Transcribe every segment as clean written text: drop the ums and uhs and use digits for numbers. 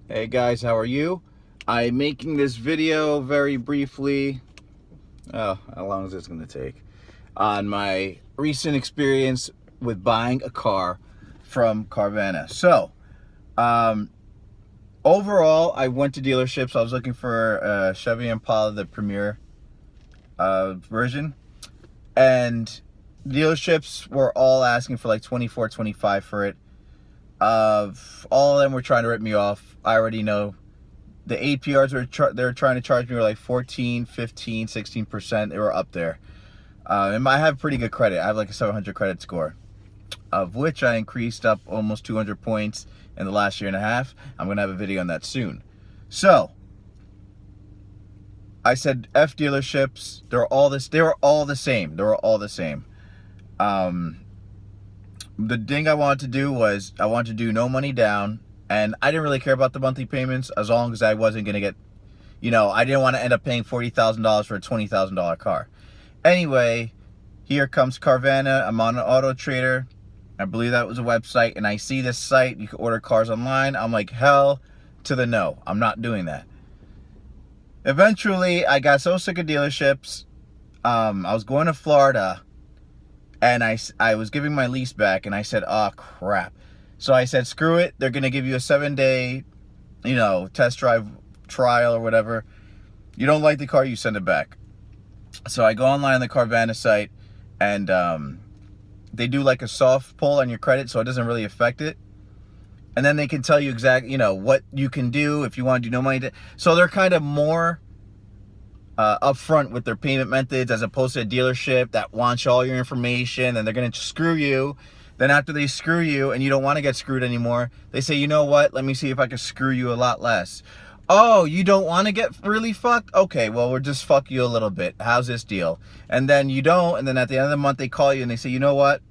Hey guys, how are you? I'm making this video very briefly. Oh, how long is this going to take? On my recent experience with buying a car from Carvana. So, overall, I went to dealerships. I was looking for a Chevy Impala, the Premier version. And dealerships were all asking for like 24, 25 for it. All of them were trying to rip me off. I already know. The APRs they're trying to charge me were like 14, 15, 16%. They were up there. And I have pretty good credit. I have like a 700 credit score, of which I increased up almost 200 points in the last year and a half. I'm going to have a video on that soon. So, I said F dealerships. They were all the same. They were all the same. The thing I wanted to do was I wanted to do no money down. And I didn't really care about the monthly payments as long as I wasn't going to get, I didn't want to end up paying $40,000 for a $20,000 car. Anyway, here comes Carvana. I'm on an Auto Trader. I believe that was a website. And I see this site. You can order cars online. I'm like, hell to the no. I'm not doing that. Eventually, I got so sick of dealerships. I was going to Florida. And I was giving my lease back. And I said, oh, crap. So I said, screw it. They're going to give you a 7-day, test drive trial or whatever. You don't like the car, you send it back. So I go online on the Carvana site, and they do like a soft pull on your credit, so it doesn't really affect it. And then they can tell you exactly, what you can do if you want to do no money. So they're kind of more upfront with their payment methods as opposed to a dealership that wants all your information, and they're going to screw you. Then after they screw you and you don't want to get screwed anymore, they say, you know what? Let me see if I can screw you a lot less. Oh, you don't want to get really fucked? Okay, well, we'll just fuck you a little bit. How's this deal? And then you don't, and then at the end of the month, they call you and they say, you know what?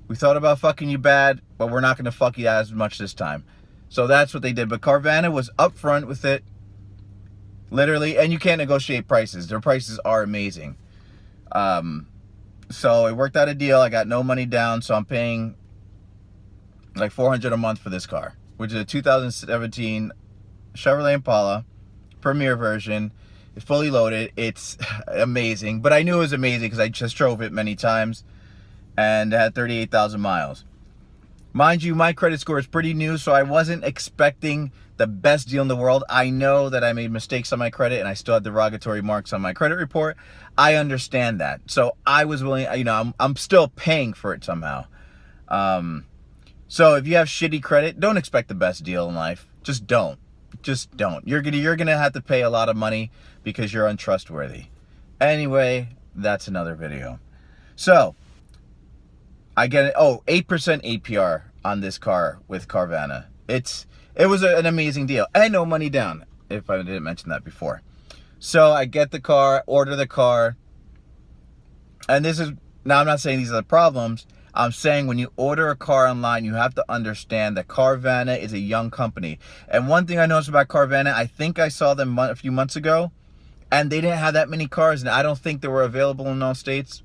We thought about fucking you bad, but we're not going to fuck you as much this time. So that's what they did. But Carvana was upfront with it, literally, and you can't negotiate prices. Their prices are amazing. So it worked out a deal. I got no money down, so I'm paying like $400 a month for this car, which is a 2017 Chevrolet Impala Premier version. It's fully loaded. It's amazing, but I knew it was amazing because I just drove it many times, and it had 38,000 miles. Mind you, my credit score is pretty new, so I wasn't expecting the best deal in the world. I know that I made mistakes on my credit, and I still had derogatory marks on my credit report. I understand that. So I was willing, I'm still paying for it somehow. So if you have shitty credit, don't expect the best deal in life. Just don't. Just don't. You're gonna have to pay a lot of money because you're untrustworthy. Anyway, that's another video. So I get it. 8% APR on this car with Carvana. It was an amazing deal. And no money down, if I didn't mention that before. So I get the car, order the car. And now I'm not saying these are the problems. I'm saying when you order a car online, you have to understand that Carvana is a young company. And one thing I noticed about Carvana, I think I saw them a few months ago, and they didn't have that many cars, and I don't think they were available in all states.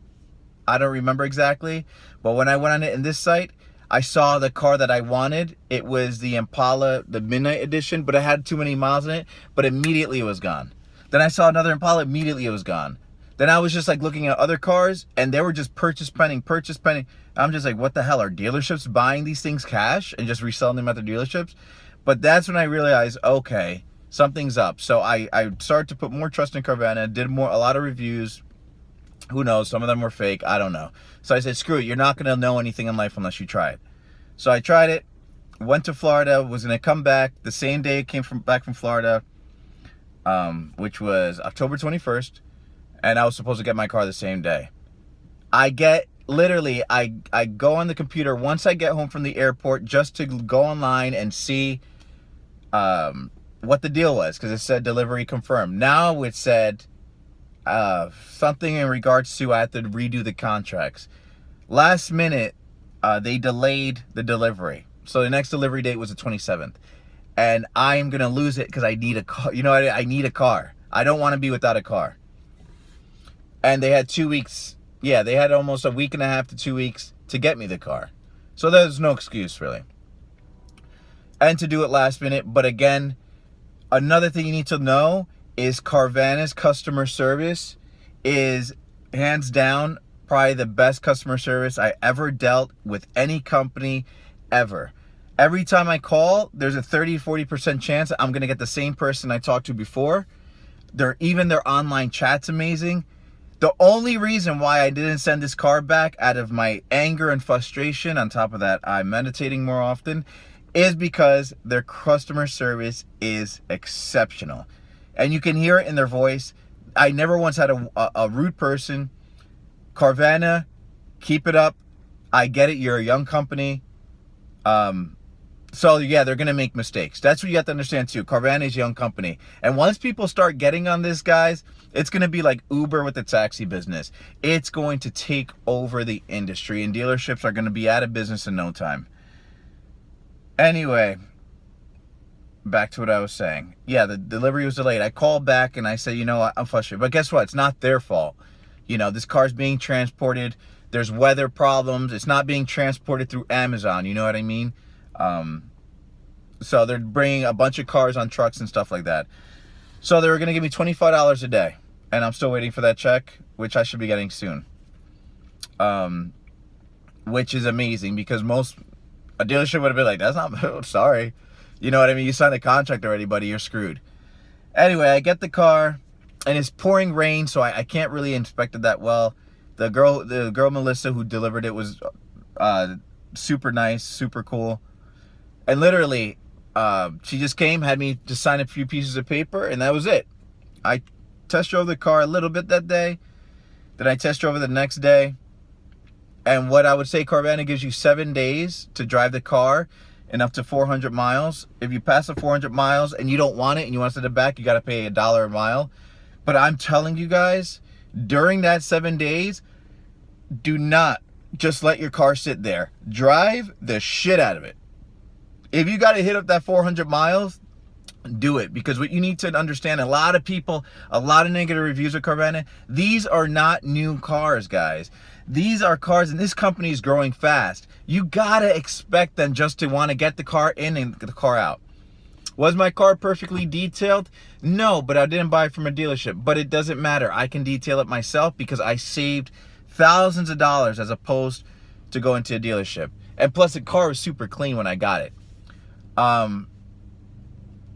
I don't remember exactly. But when I went on it in this site, I saw the car that I wanted. It was the Impala, the Midnight Edition, but it had too many miles in it, but immediately it was gone. Then I saw another Impala, immediately it was gone. Then I was just like looking at other cars, and they were just purchase pending. I'm just like, what the hell? Are dealerships buying these things cash and just reselling them at their dealerships? But that's when I realized, okay, something's up. So I started to put more trust in Carvana, did a lot of reviews. Who knows? Some of them were fake. I don't know. So I said, screw it. You're not going to know anything in life unless you try it. So I tried it, went to Florida, was going to come back the same day it came back from Florida, which was October 21st. And I was supposed to get my car the same day. I go on the computer once I get home from the airport just to go online and see what the deal was, because it said delivery confirmed. Now it said something in regards to I have to redo the contracts. Last minute, they delayed the delivery. So the next delivery date was the 27th. And I'm going to lose it because I need a car. I need a car. I don't want to be without a car. And they had 2 weeks. Yeah, they had almost a week and a half to 2 weeks to get me the car. So there's no excuse, really. and to do it last minute. But again, another thing you need to know is Carvana's customer service is hands down probably the best customer service I ever dealt with any company ever. Every time I call, there's a 30-40% chance I'm going to get the same person I talked to before. Even their online chat's amazing. The only reason why I didn't send this car back out of my anger and frustration, on top of that I'm meditating more often, is because their customer service is exceptional. And you can hear it in their voice. I never once had a rude person. Carvana, keep it up. I get it, you're a young company. So yeah, they're going to make mistakes. That's what you have to understand too. Carvana is a young company. And once people start getting on this, guys, it's going to be like Uber with the taxi business. It's going to take over the industry, and dealerships are going to be out of business in no time. Anyway, back to what I was saying. Yeah, the delivery was delayed. I called back and I said, you know what, I'm frustrated. But guess what? It's not their fault. You know, this car's being transported. There's weather problems. It's not being transported through Amazon. You know what I mean? So they're bringing a bunch of cars on trucks and stuff like that. So they were going to give me $25 a day. And I'm still waiting for that check, which I should be getting soon. Which is amazing, because a dealership would have been like, that's not, sorry. You know what I mean? You signed a contract already, buddy. You're screwed. Anyway, I get the car, and it's pouring rain, so I can't really inspect it that well. The girl Melissa who delivered it was super nice, super cool. And literally, she just came, had me just sign a few pieces of paper, and that was it. I test drove the car a little bit that day. Then I test drove it the next day. And what I would say, Carvana gives you 7 days to drive the car and up to 400 miles. If you pass the 400 miles and you don't want it and you want to send it back, you got to pay $1 a mile. But I'm telling you guys, during that 7 days, do not just let your car sit there. Drive the shit out of it. If you got to hit up that 400 miles, do it. Because what you need to understand, a lot of people, a lot of negative reviews of Carvana, these are not new cars, guys. These are cars, and this company is growing fast. You gotta expect them just to want to get the car in and get the car out. Was my car perfectly detailed? No, but I didn't buy it from a dealership. But it doesn't matter. I can detail it myself because I saved thousands of dollars as opposed to going to a dealership. And plus, the car was super clean when I got it.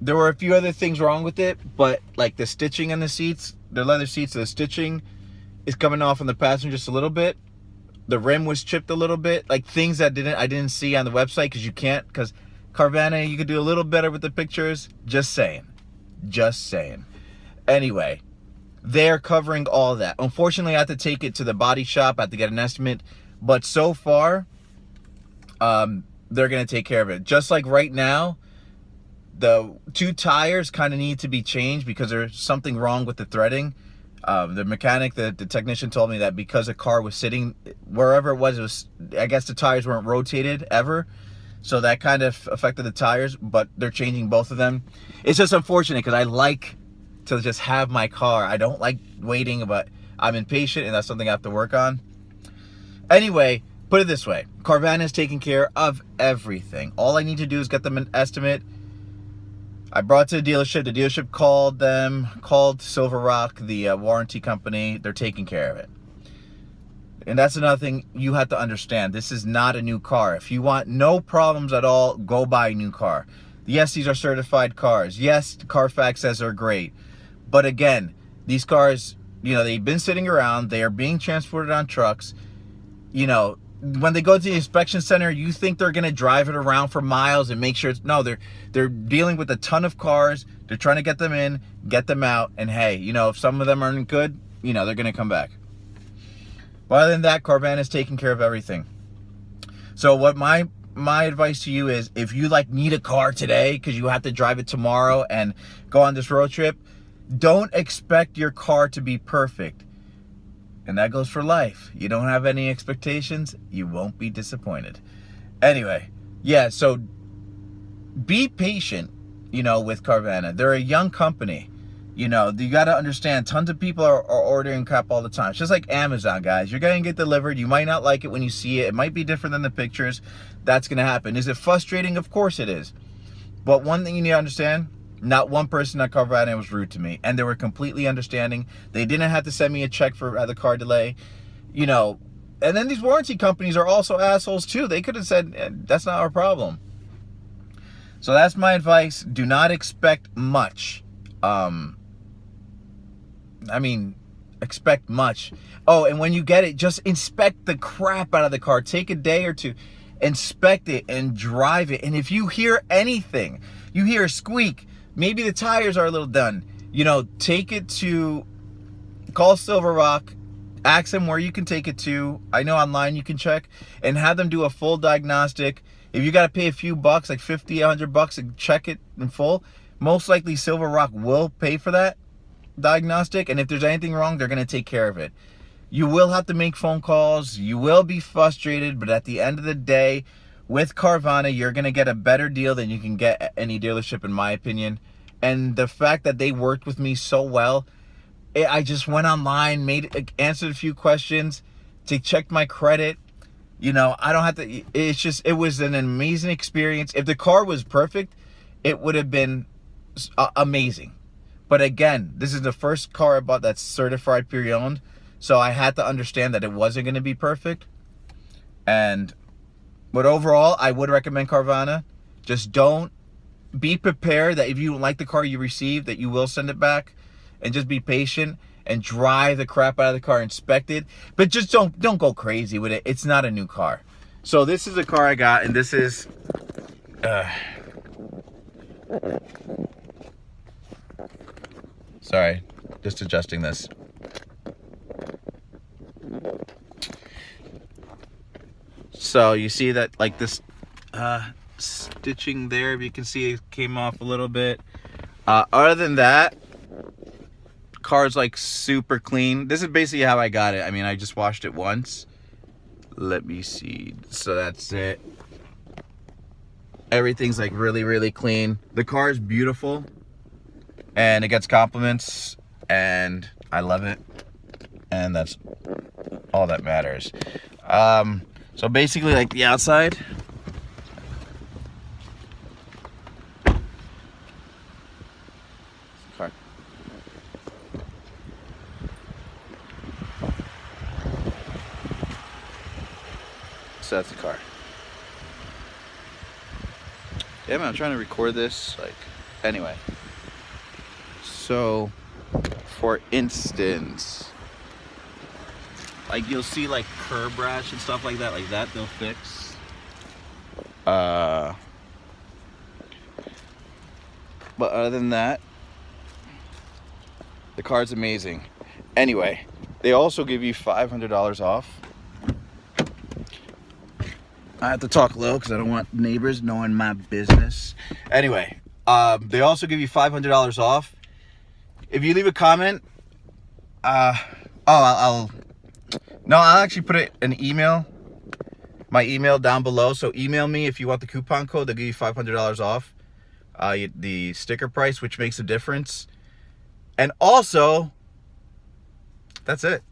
There were a few other things wrong with it, but like the stitching in the seats, the leather seats, the stitching is coming off on the passenger just a little bit. The rim was chipped a little bit, like things that I didn't see on the website, because you can't, because Carvana, you could do a little better with the pictures. Just saying. Anyway, they're covering all that. Unfortunately, I have to take it to the body shop. I have to get an estimate, but so far, they're gonna take care of it. Just like right now, the 2 tires kind of need to be changed because there's something wrong with the threading. The mechanic, the technician told me that because the car was sitting wherever it was, I guess the tires weren't rotated ever. So that kind of affected the tires, but they're changing both of them. It's just unfortunate because I like to just have my car. I don't like waiting, but I'm impatient, and that's something I have to work on. Anyway, put it this way. Carvana is taking care of everything. All I need to do is get them an estimate. I brought it to the dealership. The dealership called Silver Rock, the warranty company. They're taking care of it. And that's another thing you have to understand. This is not a new car. If you want no problems at all, go buy a new car. Yes, these are certified cars. Yes, Carfax says they're great. But again, these cars, you know, they've been sitting around. They are being transported on trucks. You know, when they go to the inspection center, you think they're going to drive it around for miles and make sure it's... No, they're dealing with a ton of cars. They're trying to get them in, get them out. And hey, you know, if some of them aren't good, you know, they're going to come back. But other than that, Carvana is taking care of everything. So what my advice to you is, if you like need a car today because you have to drive it tomorrow and go on this road trip, don't expect your car to be perfect. And that goes for life. You don't have any expectations, you won't be disappointed. Anyway, yeah, so be patient, you know, with Carvana. They're a young company. You know, you got to understand, tons of people are ordering crap all the time. It's just like Amazon, guys. You're going to get delivered. You might not like it when you see it. It might be different than the pictures. That's going to happen. Is it frustrating? Of course it is. But one thing you need to understand, not one person at Carvana was rude to me, and they were completely understanding. They didn't have to send me a check for the car delay, you know. And then these warranty companies are also assholes too. They could have said, that's not our problem. So that's my advice. Do not expect much. Expect much. Oh, and when you get it, just inspect the crap out of the car. Take a day or two, inspect it and drive it. And if you hear anything, you hear a squeak, maybe the tires are a little done, you know, take it to, call Silver Rock, ask them where you can take it to. I know online you can check, and have them do a full diagnostic. If you got to pay a few bucks, like 50, 100 bucks, and check it in full, most likely Silver Rock will pay for that diagnostic. And if there's anything wrong, they're going to take care of it. You will have to make phone calls. You will be frustrated, but at the end of the day, with Carvana, you're going to get a better deal than you can get at any dealership, in my opinion. And the fact that they worked with me so well, I just went online, answered a few questions to check my credit. You know, I don't have to, it was an amazing experience. If the car was perfect, it would have been amazing. But again, this is the first car I bought that's certified pre-owned. So I had to understand that it wasn't going to be perfect. But overall, I would recommend Carvana. Just don't be prepared that if you don't like the car you received, that you will send it back. And just be patient and drive the crap out of the car, inspect it. But just don't go crazy with it. It's not a new car. So this is a car I got, and this is... Sorry, just adjusting this. So you see that, like, this stitching there, if you can see, it came off a little bit. Other than that, car's like super clean. This is basically how I got it. I mean, I just washed it once. Let me see. So that's it. Everything's like really, really clean. The car is beautiful, and it gets compliments, and I love it, and that's all that matters. So basically, like, the outside, car. So that's the car. Yeah, man, I'm trying to record this, like, anyway. So, for instance, like, you'll see, like, curb rash and stuff like that they'll fix. But other than that, the car's amazing. Anyway, they also give you $500 off. I have to talk low because I don't want neighbors knowing my business. Anyway, they also give you $500 off if you leave a comment. I'll actually put it an email, my email down below. So email me if you want the coupon code. They'll give you $500 off the sticker price, which makes a difference. And also, that's it.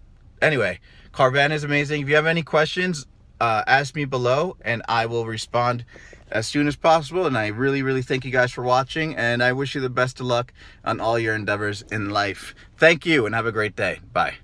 Anyway, Carvana is amazing. If you have any questions, ask me below and I will respond as soon as possible. And I really, really thank you guys for watching, and I wish you the best of luck on all your endeavors in life. Thank you and have a great day. Bye.